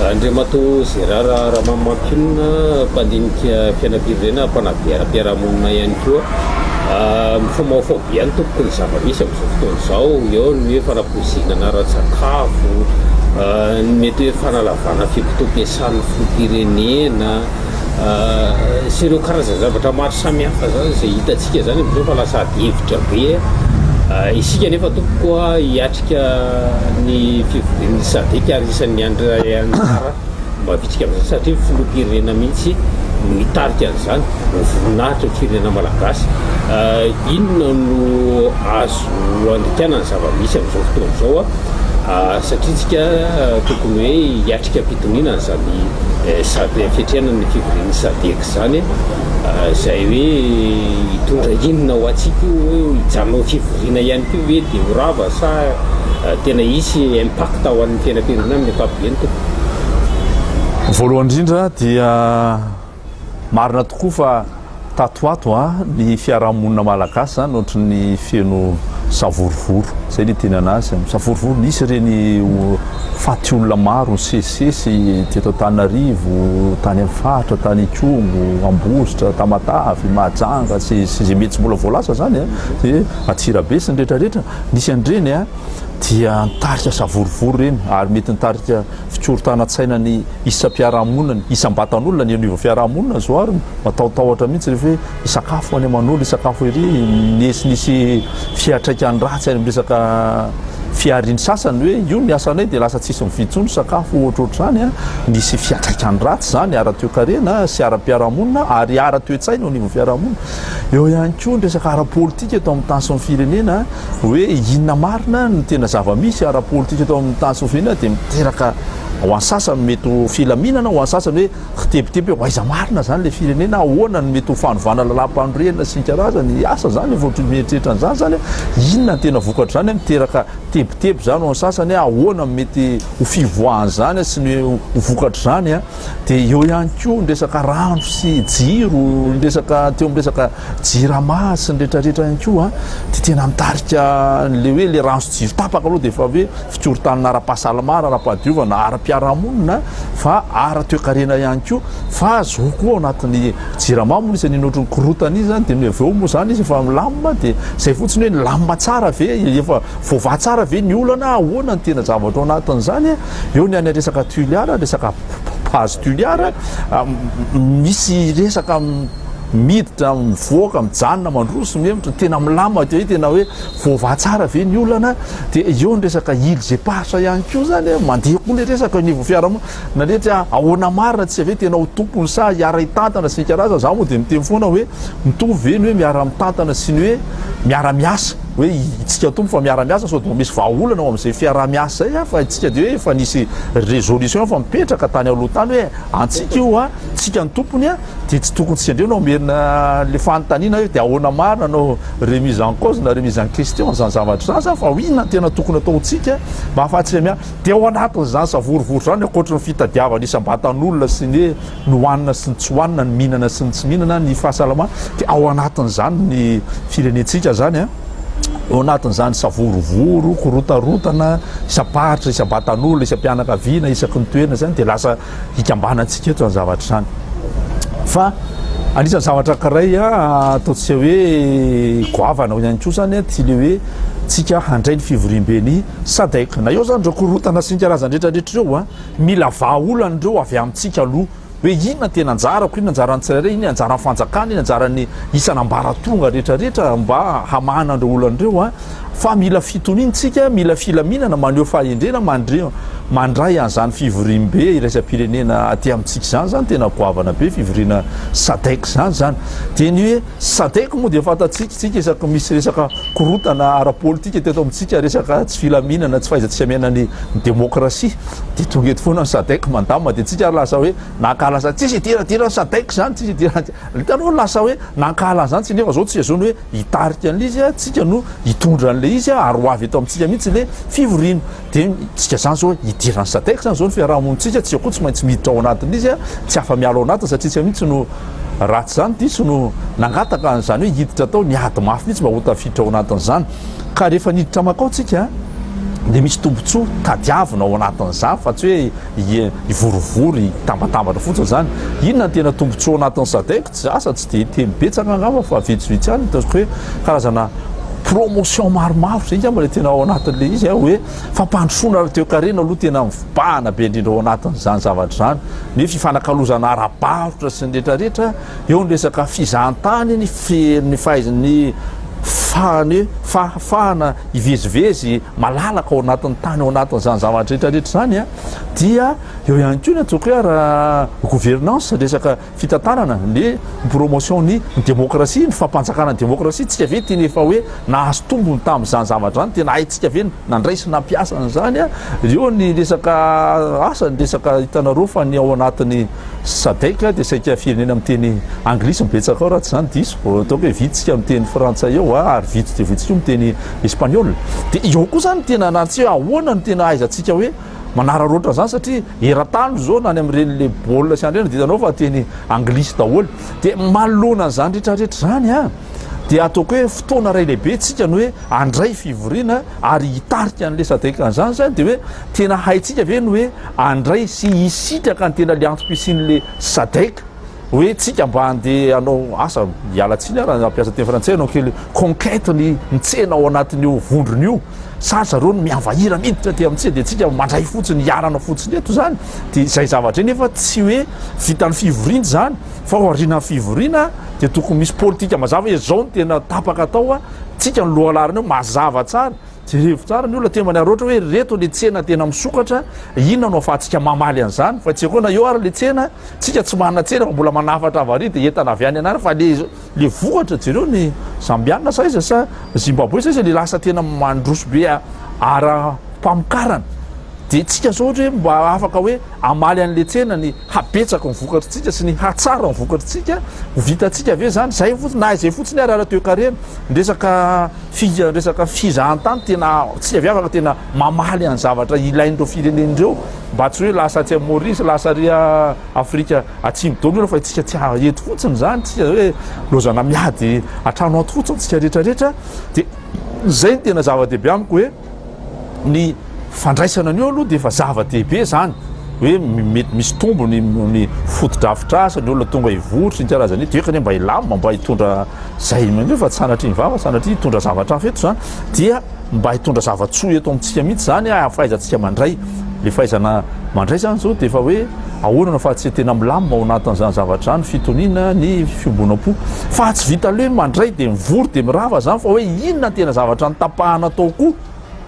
Andriamato zay raha mamampionina mpandinika fianam-pirenena mpanampiara-piarahamonina ihany koa mifamaofaobiany tompoko ny zava-misy amin'izao fotoana izao eo ny hoe fanapozinana ara-tsakafo mety hoe fanalavana fipotoam-piasan'ny filoham-pirenena sy ireo karazana zavatra maro samihafa zany zay hitantsika zany amin'izao fa lasa adihevitra be isika nefa tompokoa hiatrika ny fivorian'ny sadek ary isan'ny andrayany tsara mavitsika amin'izany satria filoham-pirenena mihitsy mitarika an'izany voninahitra ny firenena malagasy inona no azo andrikanany zava-misy amin'izao fotoana izao satria tsika tokony hoe hiatrika ampitonina zany sady fiatriana ny fivorian'ny sadek zany zay hoe hitondra inona ho atsika hoe hijanona fivoriana ihany koa hoe dia horava sa tena isy impact ao an'ny fiainam-pirenena amin'ny ankapobeny tompoko. Voalohany indrindra dia marina tokoa fa tatoato ny fiarahamonina malagasy zany ohatra ny feno savorovoro zay ny teny anazy savorovoro nisy reny faty olona maro ny sesisesy teto Antananarivo tany amin'ny faritra tany Ikongo Ambositra Tamatavy Mahajanga sy zay mety tsy mbola voalasa zany de Atsirabe sy ny rehetrarehetra nisy andreny dia nitarika savorovoro reny ary mety nitarika fitsorontanatsaina ny isam-piarahamonina ny isam-batan'olona ny anivo fiarahamonina zao ary matahotahotra mihitsy rehefa hoe isakafo any aman'olo isakafo ery nisy fiatraikany ratsy any am'resaka fiariny sasany hoe io miasanay dia lasa tsisy mivitsony sakafo ohatrohatrany nisy fiatraikany ratsy zany ara-toekarena sy ara-piarahamonina ary ara-toetsaina ao anivo fiarahamonina eo ihany koa ny resaka ara-politika eto amin'ny tany sy ny firenena hoe inona marina ny tena zava-misy ara-politika eto amin'ny tany sy ny firenena dia miteraka ho ansasany mety ho filaminana ho ansasany hoe hitebiteby hoe aiza marina zany le firenena ahoana ny mety ho fanovana lalam-pandroenina sy ny karazany asa zany vao mieritreritra an'izany zany inona ny tena vokatra zany miteraka tebiteby zany ho ansasany ahoana mety ho fivoahany zany sy ny ho vokatra zany dia eo ihany koa ny resaka rano sy jiro ny resaka teo amin'ny resaka jirama sy ny rehetrarehetra ihany koa dia tena mitarika le hoe le rano sy jiro tapaka aloha dia efa hoe fitsorontanana ara-pahasalamana ara-pahadiovana ara-piarahamonina fa ara-toekarena ihany koa fa zao koa ao anatin'ny jirama moa isan'ny ohatrany korotana izy zany dia ny aveo moa zany izy efa milamina dia zay fotsiny hoe lamina tsara ve efa voava tsara ve ny olana ahoana ny tena zavatra ao anatin'izany eo ny any resaka tuliara resaka pazy tuliara misy resaka miditra mivoaka mijanona mandroso mihemitra tena milama teo tena hoe voava tsara ve ny olana dia eo ny resaka ily zay pahatra ihany koa zany mandeha koa le resaka nivo fiarahamonina na rehetra ahoana marina tsy hoe tena ho tompony sa hiara hitantana sy ny karazana za moa dia miteny foana hoe mitovy ve ny hoe miara mitantana sy ny hoe miara-miasa hoe itsika tompo fa miara-miasa sao dia misy vahaolana ao amin'izay fiara-miasa zay fa itsika dia hoe efa nisy résolution fa mipetraka tany aloha tany hoe antsika io tsika ny tompony dia tsy tokony tsy andreo nao merina le fanontaniana hoe dia ahoana marina anao remise en cause na remise en question zany zavatra zany fa inona tena tokony ataontsika mba ahafahatsika mia dia ao anatin'izany savorovoro zany ankoatra ny fitadiavana isam-batan'olona sy ny hoe ny hohanina sy ny tsy hohanina ny mihinana sy ny tsy mihinana ny fahasalamana dia ao anatin'izany ny firenentsika zany ao anatin'izany savorovoro korotarotana isam-paritra isam-batan'olona isam-pianakaviana isaky ny toerana zany dia lasa hikambanantsika eto ny zavatra zany fa anisan'ny zavatra karay ataontsika hoe goavana ihany koa zany ty le hoe tsika handray ny fivoriam-beny sadek na eo zany reo korotana sy ny karazany rehetrarehetra reo mila vahaolana reo avy amintsika aloha hoe inona tena anjarako inona anjarany tsirairay inona anjarany fanjakana iny anjarany isan'ambaratonga rehetrarehetra mba hamana andreo olonandreo fa mila fitoniantsika mila filaminana maneho fahendrena mandray an'izany fivoriam-be iraisam-pirenena aty amintsika zany tena goavana be fivoriana sadek zany dia ny hoe sadek moa dia fantatsika isaky misy resaka korotana ara-politika teto amintsika resaka tsy filaminana tsy fahaizantsika miaina ny demokrasia dia tonga eto foana ny sadek mandama dia tsika lasa hoe nankalasa tsisy idiradira sadek zany tsisy idiranao lasa hoe nankala zany tsy nefa zao tsy azony hoe hitarika an'le izy tsika no hitondra an'le izy ary ho avy eto amintsika mihitsy le fivoriana dia tsika zany zao idirany sadek zany zao ny fiarahamonitsika tsy akoa tsy maintsy miditra ao anatin'izy tsy afa miala ao anatiny satria tsika mihitsy no ratsy zany diso no nangataka an'izany hoe hiditra tao niady mafy mihitsy mba ho tafiditra ao anatin'izany ka rehefa niditra makao tsika de misy tombontsoa tadiavina ao anatin'izany fa tsy hoe ivorovory tambatambatra fotsiny zany inona tena tombontsoa ao anatin'ny sadek tsy asa tsy de temibetsaka angamba fa vitsivitsy any ataoko hoe karazana promotion maromaro zay izy mbola tena ao anatin'le izy hoe fampandrosoana raha teo karena aloha tena mivahana be indrindra ao anatin'izany zavatra zany ny fifanakalozana ara-barotra sy ny rehetrarehetra eo ny resaka fizahantany ny fahaizany fahafahana ivezivezy malalaka ao anatin'ny tany ao anatin'izany zavatra rehetrarehetra zany a dia eo ihany koa ny atsoka hoe raha gouvernance resaka fitantanana ny promotion ny démocratie ny fampanjakana ny démocratie tsika ve teny efa hoe nahazo tombony tamin'izany zavatra zany tena haitsika ve nandraisy nampiasana zany a eo ny resaka asa ny resaka hitanareo fa ny ao anatin'ny sadek de saika firenena amin'ny teny anglisy mibetsaka ao raha tsy zany diso ataoko hoe vitsika amin'ny teny frantsay eo ary vitsy de vitsy io miteny espagnol de eo koa zany tena anaty hoe ahoana ny tena aizantsika hoe manararoatra zany satria eratano zao nany am'ireny le baolina sy andreny de hitanao fa teny anglisy daholo de manoloana zany rehetrarehetra zany a de ataoko hoe fotoana ray lehibe tsika ny hoe andray fivoriana ary hitarika an'le sadekan'izany zany de hoe tena haitsika ve ny hoe andray sy hisitraka ny tena le antom-pisin'le sadek hoe tsika mba andeha anao asa hialatsiny raha ampiasa teny frantsay anao kely conquête ny tsena ao anatin'io vondrony io sarotsa reo no miavahira miditra ty amintsika de tsika mandray fotsiny hiarana fotsiny eto zany de zay zavatra eny efa tsy hoe vitany fivoriana zany fa oarinany fivoriana de tokony misy politika mazava hoe zao ny tena tapaka atao a tsika ny lohalariny eo mazava tsara jerevo tsara ny olona te manara ohatra hoe reto le tsena tena misokatra inona no afahantsika mamaly an'izany fa tsy akoana eo ary le tsena tsika tsy manana tsena fa mbola manafatra avary de entana avy any anary fa le vokatra jereo ny zambianina sa iza sa zimbabwe sa izy le lasa tena mandroso be ara-pamokarana de tsika zao ohatra hoe mba afaka hoe amaly an'le tsena ny habetsaka mivokatritsika sy ny hatsara mivokatritsika vitatsika ave zany zay fotsiny na zay fotsiny ary ara toe-karena resaka fizahantany tena tsika ave afaka tena mamaly any zavatra ilain'ireo firenen'ireo mba tsy hoe lasa tsy Maurice lasa ria Afrika atsimo dolo fa tsika tsy eto fotsiny zany tsika hoe lozana miady atrano ato fotsiny tsika rehetrarehetra de zay ny tena zava-dehibe amiko hoe ny fandraisana an'io aloha de efa zava-dehibe zany hoe mety misy tombony ny fotodrafitrasa ny olona tonga hivotry ny karazany de kany mba hilamina mba hitondra zay manio fa sanatry ny vava sanatry hitondra zavatra hafa eto zany dia mba hitondra zavatsoa eto amintsika mihitsy zany fahaizantsika mandray le fahaizana mandray zany zao de efa hoe ahoana fa tsy tena milamina ao anatin'izany zavatra zany fitonina ny fiobonam-po fa tsy vita le mandray de mivory de mirava zany fa hoe inona tena zavatra ny tapahana atao koa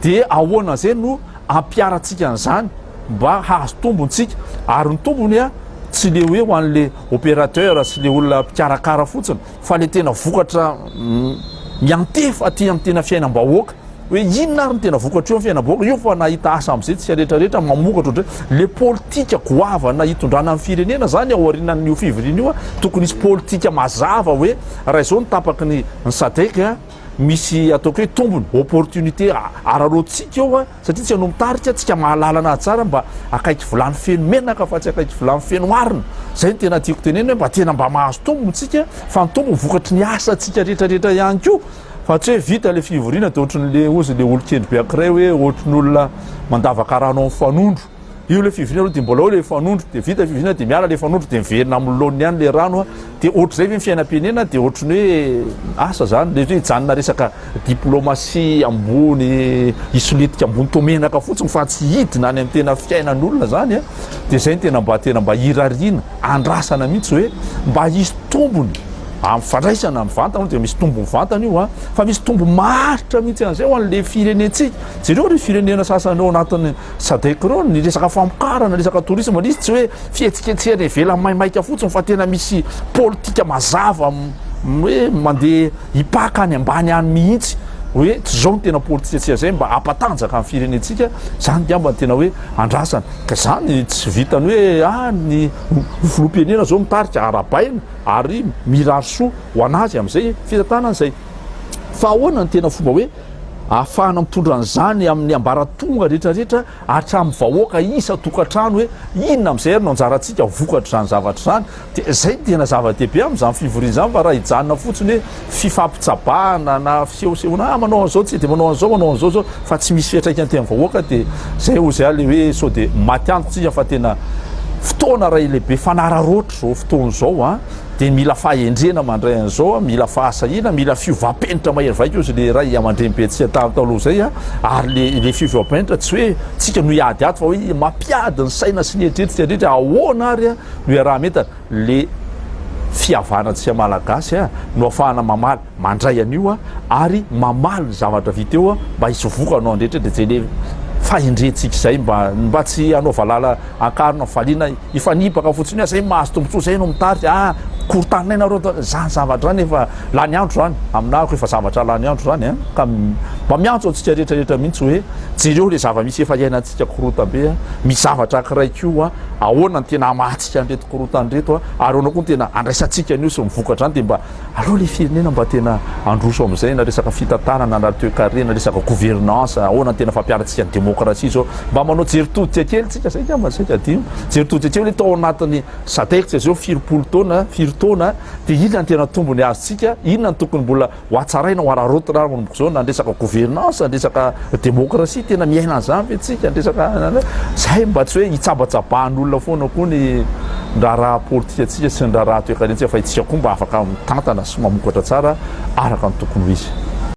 de ahoana zay no ampiaratsika an'izany mba hahazo tombontsika ary ny tombony a tsy le hoe ho an'le opérateur sy le olona mpikarakara fotsiny fa le tena vokatra miantefa aty amin'ny tena fiainam-bahoaka hoe inona ary ny tena vokatra eo amin'ny fiainam-bahoaka io fa nahita asa am'izay tsika rehetrarehetra mamokatra ohatra le politika goavana hitondrana amin'ny firenena zany aorianan'io fivoriana io a tokony isy politika mazava hoe raha izao ny tapaky ny sadek a misy ataoko hoe tombony opportunité ararotsika eo a satria tsy anao mitarika tsika mahalalana tsara mba akaiky vilany feno menaka fa tsy akaiky vilany feno arina zay ny tena tiako teneny hoe mba tena mba mahazo tombony tsika fa ny tombony vokatry ny asa tsika rehetrarehetra ihany ko fa tsy hoe vita le fivoriana de ohatran'le ozy le olo-kendry be akiray hoe ohatran'olona mandavaka rano amin'ny fanondro io le fivoriana aloha de mbola ao le fanondro de vita fivoriana de miala le fanondro de miverina amin'ny laony ihany le rano a de ohatr' zay ve fiainam-pirenena de ohatrany hoe asa zany le hoe hijanona resaka diplomatie ambony isoletika ambony tomenaka fotsiny fa tsy hidina any amin'ny tena fiainan'olona zany a de zay ny tena mba hirariana andrasana mihitsy hoe mba hisy tombony fandraisana amin'ny vantana de misy tombo mivantana io a fa misy tombo maritra mihitsy an'izay ho an'le firenentsika jereo ry firenena sasany ao anatin'ny sadek reo ny resaka famokarana resaka tourisme izy tsy hoe fihetsiketsehana ivela maimaika fotsiny fa tena misy politika mazava hoe mandeha hipaka any ambany any mihitsy hoe tsy zao ny tena politika zay mba ampatanjaka amin'ny firenentsika zany diamba ny tena hoe andrasana ka zany tsy vitany hoe ny filoam-pirenena zao mitarika arabaina ary mirary soa ho anazy am'izay fitantanana zay fa ahoana ny tena fomba hoe ahafahana mitondra an'izany amin'ny ambaratonga rehetrarehetra hatramin'ny vahoaka isa tokantrano hoe inona am'izay no anjarantsika vokatra zany zavatra zany de zay tena zava-dehibe am'izany fivoriana zany fa raha hijanona fotsiny hoe fifampitsabahana na fisehosehoana manao an'izao tsy de manao an'izao zao fa tsy misy fiatraikany tena vahoaka de zay o zay le hoe sao de maty antotsika fa tena fotoana raha lehibe fanararoatra zao fotoana zao de mila fahendrena mandray an'izao mila fahasahina mila fiovam-penitra mahery vaika ozy le ray aman-dreny tsy taloha zay ary le fiovam-penitra tsy hoe tsika no iadiady fa hoe mampiady ny saina sy ny etretrika rehetra ahoana ary no iaraha meta le fihavanantsika malagasy no ahafahana mamaly mandray an'io ary mamaly zavatra viteo mba hisy vokanao andrehetra de zay le fahendrentsika zay mba tsy anaova lala ankarona faliana ifanipaka fotsiny zay mahazo tombontsoa zay no mitarika korotanay nareo zany zavatra zany efa lany andro zany aminahako efa zavatra lany andro zany ka mba miantso atsika rehetrarehetra mihitsy hoe jereo le zava-misy efa iainantsika korotabe misy zavatra akiraik'io ahoana ny tena amahatsika anreto korotanyreto ary ona koa ny tena andraisantsika an'io sy mivokatra zany de mba aloha le firenena mba tena androso am'izay na resaka fitantanana na toe-carré na resaka gouvernance ahoana ny tena fampiaratsika ny démocratie zao mba manao jeritoditra kely tsika zay kamba saika adino jeritoditra kely tao anatin'ny sataikitra zao firy-taona de inona ny tena tombony azotsika inona ny tokony mbola hoatsaraina ho ararotina manomboka zao na resaka gouvernance resaka démocratie tena miaina an'izany fe tsika resaka zay mba tsy hoe hitsabatsabahan'olona foana koa ny raha politika atsika sy ny raha toe-carré fa itsika koa mba afaka mitantana sy mamokatra tsara araka ny tokony ho izy